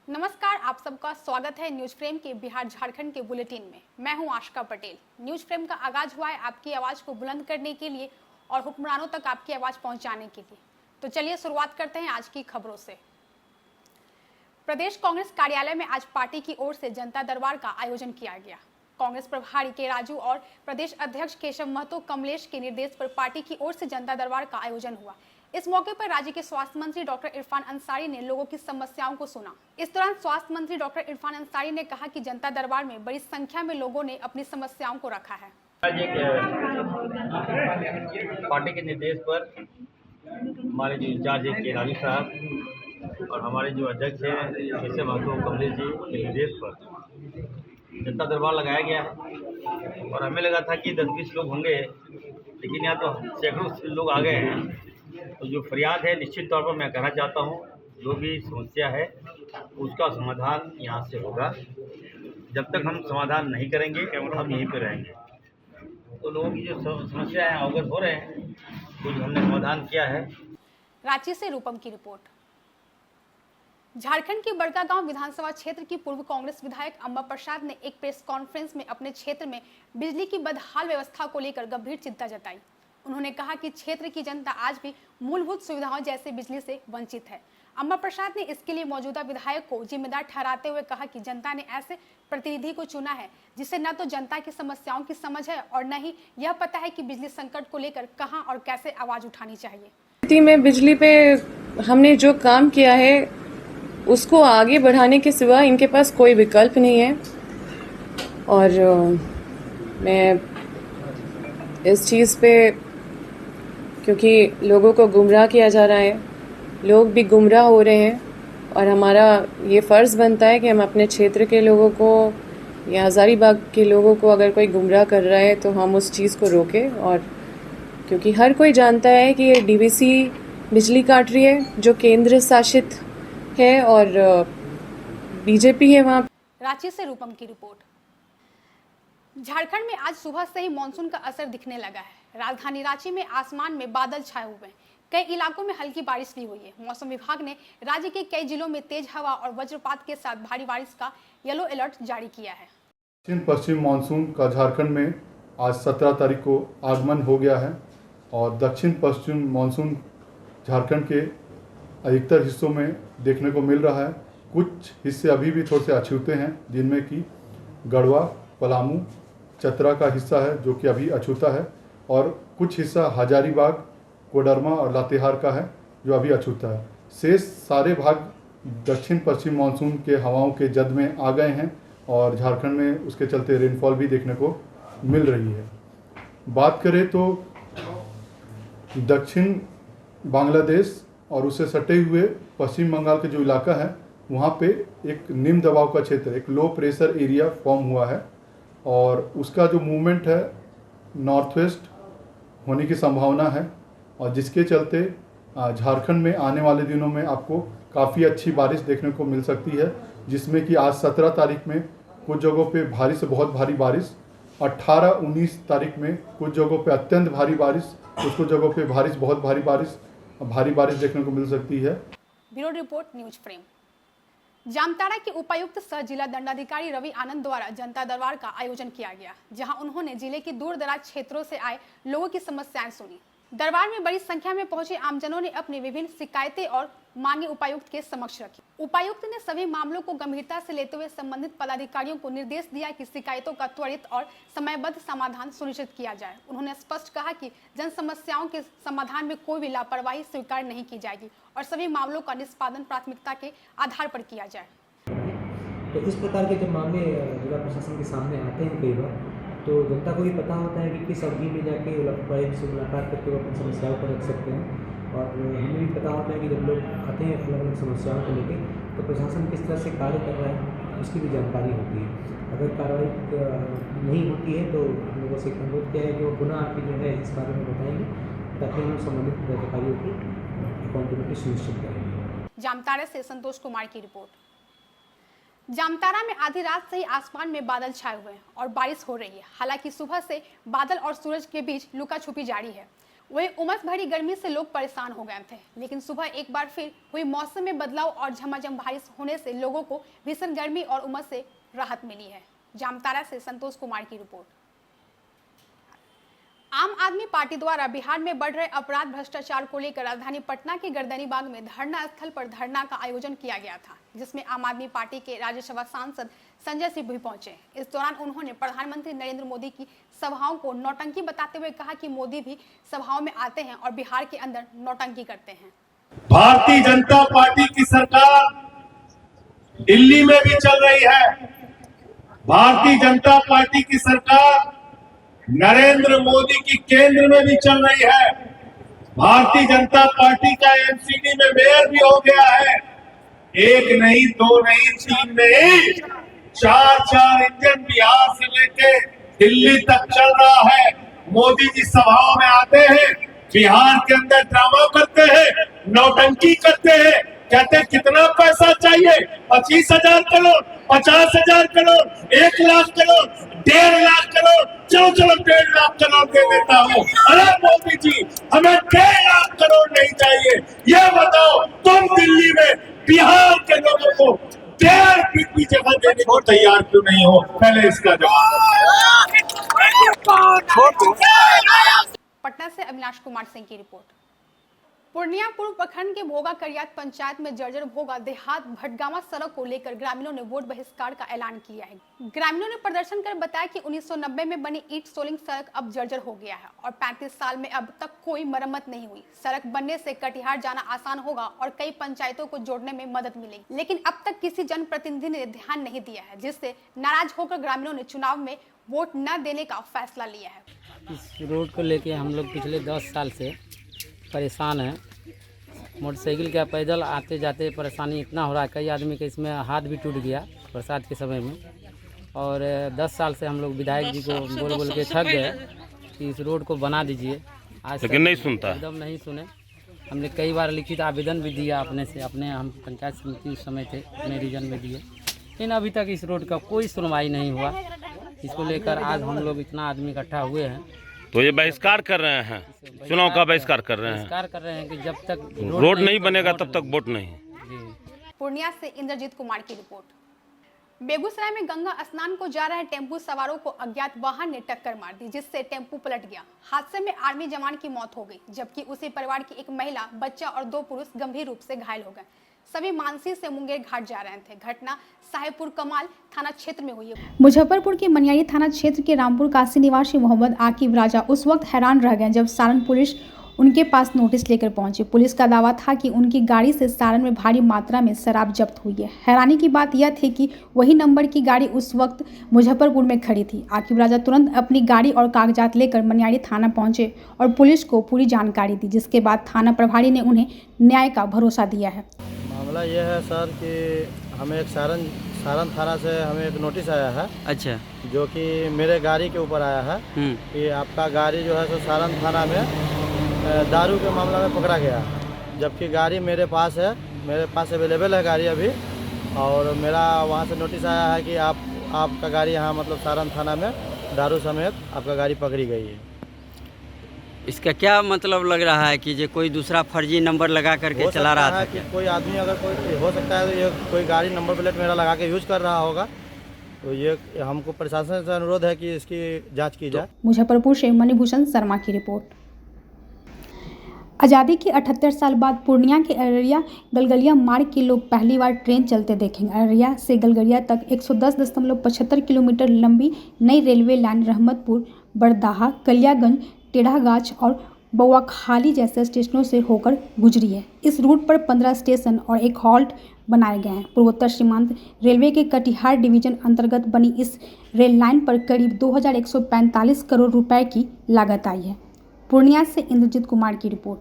नमस्कार, आप सबका स्वागत है न्यूज फ्रेम के बिहार झारखंड के बुलेटिन में। मैं हूं आशिका पटेल। न्यूज फ्रेम का आगाज हुआ है आपकी आवाज को बुलंद करने के लिए और हुक्मरानों तक आपकी आवाज पहुंचाने के लिए। तो चलिए शुरुआत करते हैं आज की खबरों से। प्रदेश कांग्रेस कार्यालय में आज पार्टी की ओर से जनता दरबार का आयोजन किया गया। कांग्रेस प्रभारी के राजू और प्रदेश अध्यक्ष केशव महतो कमलेश के निर्देश पर पार्टी की ओर से जनता दरबार का आयोजन हुआ। इस मौके पर राज्य के स्वास्थ्य मंत्री डॉक्टर इरफान अंसारी ने लोगों की समस्याओं को सुना। इस दौरान स्वास्थ्य मंत्री डॉक्टर इरफान अंसारी ने कहा कि जनता दरबार में बड़ी संख्या में लोगों ने अपनी समस्याओं को रखा है। आज एक पार्टी के निर्देश पर हमारे जो इंचार्ज है के राजू साहब और हमारे जो अध्यक्ष हैं केशव महतो कमलेश जी के निर्देश पर जनता दरबार लगाया गया है। और हमें लगा था कि 10-20 लोग होंगे, लेकिन यहाँ तो सैकड़ों लोग आ गए हैं। तो जो फरियाद है निश्चित तौर पर मैं कहना चाहता हूँ, जो भी समस्या है उसका समाधान यहाँ से होगा। जब तक हम समाधान नहीं करेंगे हम यहीं पर रहेंगे। तो लोगों की जो समस्या है अवगत हो रहे हैं, तो जो हमने समाधान किया है। रांची से रूपम की रिपोर्ट। झारखंड के बड़कागांव विधानसभा क्षेत्र की पूर्व कांग्रेस विधायक अम्बा प्रसाद ने एक प्रेस कॉन्फ्रेंस में अपने क्षेत्र में बिजली की बदहाल व्यवस्था को लेकर गंभीर चिंता जताई। उन्होंने कहा कि क्षेत्र की जनता आज भी मूलभूत सुविधाओं जैसे बिजली से वंचित है। अम्बा प्रसाद ने इसके लिए मौजूदा विधायक को जिम्मेदार ठहराते हुए कहा कि जनता ने ऐसे प्रतिनिधि को चुना है जिसे न तो जनता की समस्याओं की समझ है और न ही यह पता है कि बिजली संकट को लेकर कहां और कैसे आवाज उठानी चाहिए। स्थिति में बिजली पे हमने जो काम किया है उसको आगे बढ़ाने के सिवा इनके पास कोई विकल्प नहीं है। और मैं इस चीज़ पे, क्योंकि लोगों को गुमराह किया जा रहा है, लोग भी गुमराह हो रहे हैं और हमारा ये फ़र्ज़ बनता है कि हम अपने क्षेत्र के लोगों को या हज़ारीबाग के लोगों को अगर कोई गुमराह कर रहा है तो हम उस चीज़ को रोकें। और क्योंकि हर कोई जानता है कि ये डीवीसी बिजली काट रही है जो केंद्र शासित है और बीजेपी है वहाँ। रांची से रूपम की रिपोर्ट। झारखंड में आज सुबह से ही मानसून का असर दिखने लगा है। राजधानी रांची में आसमान में बादल छाए हुए हैं। कई इलाकों में हल्की बारिश भी हुई है। मौसम विभाग ने राज्य के कई जिलों में तेज हवा और वज्रपात के साथ भारी बारिश का येलो अलर्ट जारी किया है। दक्षिण पश्चिम मानसून का झारखंड में आज 17 तारीख को आगमन हो गया है और दक्षिण पश्चिम मानसून झारखंड के अधिकतर हिस्सों में देखने को मिल रहा है। कुछ हिस्से अभी भी थोड़े से अछूते हैं, जिनमें कि गढ़वा, पलामू, चतरा का हिस्सा है जो कि अभी अछूता है, और कुछ हिस्सा हजारीबाग, कोडरमा और लातेहार का है जो अभी अछूता है। शेष सारे भाग दक्षिण पश्चिम मानसून के हवाओं के जद में आ गए हैं और झारखंड में उसके चलते रेनफॉल भी देखने को मिल रही है। बात करें तो दक्षिण बांग्लादेश और उससे सटे हुए पश्चिम बंगाल के जो इलाका है वहाँ पे एक निम्न दबाव का क्षेत्र, एक लो प्रेशर एरिया फॉर्म हुआ है और उसका जो मूवमेंट है नॉर्थ वेस्ट होने की संभावना है, और जिसके चलते झारखंड में आने वाले दिनों में आपको काफ़ी अच्छी बारिश देखने को मिल सकती है, जिसमें कि आज 17 तारीख में कुछ जगहों पे भारी से बहुत भारी बारिश, 18-19 तारीख में कुछ जगहों पे अत्यंत भारी बारिश, कुछ जगहों पे भारी से बहुत भारी बारिश देखने को मिल सकती है। Bureau report news frame. Jamtara के उपायुक्त सह जिला दंडाधिकारी रवि आनंद द्वारा जनता दरबार का आयोजन किया गया, जहां उन्होंने जिले के दूर दराज क्षेत्रों से आए लोगों की समस्याएं सुनी। दरबार में बड़ी संख्या में पहुंचे आमजनों ने अपनी विभिन्न शिकायतें और मांगे उपायुक्त के समक्ष रखी। उपायुक्त ने सभी मामलों को गंभीरता से लेते हुए संबंधित पदाधिकारियों को निर्देश दिया कि शिकायतों का त्वरित और समयबद्ध समाधान सुनिश्चित किया जाए। उन्होंने स्पष्ट कहा कि जन समस्याओं के समाधान में कोई भी लापरवाही स्वीकार नहीं की जाएगी और सभी मामलों का निष्पादन प्राथमिकता के आधार पर किया जाए। तो इस प्रकार के जब मामले जिला प्रशासन के सामने आते हैं कई बार, तो जनता को भी पता होता है कि किस अवधि में जाके उपायुक्त से मुलाकात करके वो अपनी समस्याओं को रख सकते हैं। और हमें भी पता होता है कि जब लोग आते हैं अलग अलग समस्याओं को लेकर, तो प्रशासन किस तरह से कार्य कर रहा है उसकी भी जानकारी होती है। अगर कार्रवाई नहीं होती है तो हम लोगों से अनुरोध किया है कि वो पुनः आके जो है इस बारे में बताएंगे, ताकि हम संबंधित अधिकारियों की अकाउंटेबिलिटी सुनिश्चित करेंगे। जामताड़ा से संतोष कुमार की रिपोर्ट। जामताड़ा में आधी रात से ही आसमान में बादल छाए हुए हैं और बारिश हो रही है। हालांकि सुबह से बादल और सूरज के बीच लुका छुपी जारी है। वही उमस भरी गर्मी से लोग परेशान हो गए थे, लेकिन सुबह एक बार फिर हुई मौसम में बदलाव और झमाझम बारिश होने से लोगों को भीषण गर्मी और उमस से राहत मिली है। जामताड़ा से संतोष कुमार की रिपोर्ट। आम आदमी पार्टी द्वारा बिहार में बढ़ रहे अपराध भ्रष्टाचार को लेकर राजधानी पटना के गर्दनीबाग में धरना स्थल पर धरना का आयोजन किया गया था, जिसमें आम आदमी पार्टी के राज्यसभा सांसद संजय सिंह भी पहुंचे। इस दौरान उन्होंने प्रधानमंत्री नरेंद्र मोदी की सभाओं को नौटंकी बताते हुए कहा कि मोदी भी सभाओं में आते हैं और बिहार के अंदर नौटंकी करते हैं। भारतीय जनता पार्टी की सरकार दिल्ली में भी चल रही है। भारतीय जनता पार्टी की सरकार नरेंद्र मोदी की केंद्र में भी चल रही है। भारतीय जनता पार्टी का एमसीडी में मेयर भी हो गया है। एक नहीं, दो नहीं, तीन नहीं, चार इंजन बिहार से लेके दिल्ली तक चल रहा है। मोदी जी सभाओं में आते हैं, बिहार के अंदर ड्रामा करते हैं, नौटंकी करते हैं, कहते हैं कितना पैसा चाहिए, 25,000 करोड़, 50,000 करोड़, 1 लाख करोड़, 1.5 लाख करोड़, चलो 1.5 लाख करोड़ दे देता हूँ। अरे मोदी जी, हमें 1.5 लाख करोड़ नहीं चाहिए। ये बताओ, तुम दिल्ली में बिहार के लोगों को 1.5 फीट की जगह देने को तैयार क्यों नहीं हो? पहले इसका जवाब। पटना से अविनाश कुमार सिंह की रिपोर्ट। पूर्णिया पूर्व प्रखंड के भोगा करियात पंचायत में जर्जर भोगा देहात भटगामा सड़क को लेकर ग्रामीणों ने वोट बहिष्कार का ऐलान किया है। ग्रामीणों ने प्रदर्शन कर बताया कि 1990 में बनी ईंट सोलिंग सड़क अब जर्जर हो गया है और 35 साल में अब तक कोई मरम्मत नहीं हुई। सड़क बनने से कटिहार जाना आसान होगा और कई पंचायतों को जोड़ने में मदद मिलेगी, लेकिन अब तक किसी जनप्रतिनिधि ने ध्यान नहीं दिया है, जिससे नाराज होकर ग्रामीणों ने चुनाव में वोट न देने का फैसला लिया है। इस रोड को लेके हम लोग पिछले 10 साल से परेशान हैं। मोटरसाइकिल का पैदल आते जाते परेशानी इतना हो रहा है, कई आदमी के इसमें हाथ भी टूट गया बरसात के समय में। और 10 साल से हम लोग विधायक जी को बोल के थक गए कि इस रोड को बना दीजिए। आज लेकिन नहीं सुनता, एकदम नहीं सुने। हमने कई बार लिखित आवेदन भी दिया अपने हम पंचायत समिति उस समय थे, अपने रीजन में दिए, लेकिन अभी तक इस रोड का कोई सुनवाई नहीं हुआ। इसको लेकर आज हम लोग इतना आदमी इकट्ठा हुए हैं। तो ये बहिष्कार कर रहे हैं, चुनाव का बहिष्कार कर रहे हैं कि जब तक रोड नहीं बनेगा तब तक वोट नहीं। पूर्णिया से इंद्रजीत कुमार की रिपोर्ट। बेगूसराय में गंगा स्नान को जा रहे टेम्पू सवारों को अज्ञात वाहन ने टक्कर मार दी, जिससे टेम्पू पलट गया। हादसे में आर्मी जवान की मौत हो गई, जबकि उसी परिवार की एक महिला, बच्चा और 2 पुरुष गंभीर रूप से घायल हो गए। सभी मानसी से मुंगेर घाट जा रहे थे। घटना साहेबपुर कमाल थाना क्षेत्र में हुई है। मुजफ्फरपुर के मनियारी थाना क्षेत्र के रामपुर काशी निवासी मोहम्मद आकिब राजा उस वक्त हैरान रह गए जब सारण पुलिस उनके पास नोटिस लेकर पहुंची। पुलिस का दावा था कि उनकी गाड़ी से सारण में भारी मात्रा में शराब जब्त हुई है। हैरानी की बात यह थी कि वही नंबर की गाड़ी उस वक्त मुजफ्फरपुर में खड़ी थी। आकिब राजा तुरंत अपनी गाड़ी और कागजात लेकर मनियारी थाना पहुंचे और पुलिस को पूरी जानकारी दी, जिसके बाद थाना प्रभारी ने उन्हें न्याय का भरोसा दिया है। मामला यह है सर कि हमें एक सारण थाना से हमें एक नोटिस आया है। अच्छा। जो कि मेरे गाड़ी के ऊपर आया है कि आपका गाड़ी जो है सो सारण थाना में दारू के मामला में पकड़ा गया है, जबकि गाड़ी मेरे पास है, मेरे पास अवेलेबल है गाड़ी अभी। और मेरा वहाँ से नोटिस आया है कि आपका गाड़ी यहाँ मतलब सारण थाना में दारू समेत आपका गाड़ी पकड़ी गई है। इसका क्या मतलब लग रहा है कि जो कोई दूसरा फर्जी नंबर लगा करके चला रहा था? कि कोई आदमी अगर कोई हो सकता है तो ये कोई गाड़ी नंबर प्लेट मेरा लगा के यूज कर रहा होगा, तो ये हमको प्रशासन से अनुरोध है कि इसकी जांच की जाए। मुजफ्फरपुर से मणिभूषण शर्मा की रिपोर्ट। आज़ादी के 78 साल बाद पूर्णिया के अररिया गलगलिया मार्ग के लोग पहली बार ट्रेन चलते देखेंगे। अररिया से गलगलिया तक 110.75 किलोमीटर लंबी नई रेलवे लाइन रहमतपुर, बरदाहा, कलियागंज, टेढ़ागाछ और बउआखाली जैसे स्टेशनों से होकर गुजरी है। इस रूट पर 15 स्टेशन और एक हॉल्ट बनाए गए हैं। पूर्वोत्तर सीमांत रेलवे के कटिहार डिवीजन अंतर्गत बनी इस रेल लाइन पर करीब 2145 करोड़ रुपए की लागत आई है। पूर्णिया से इंद्रजीत कुमार की रिपोर्ट।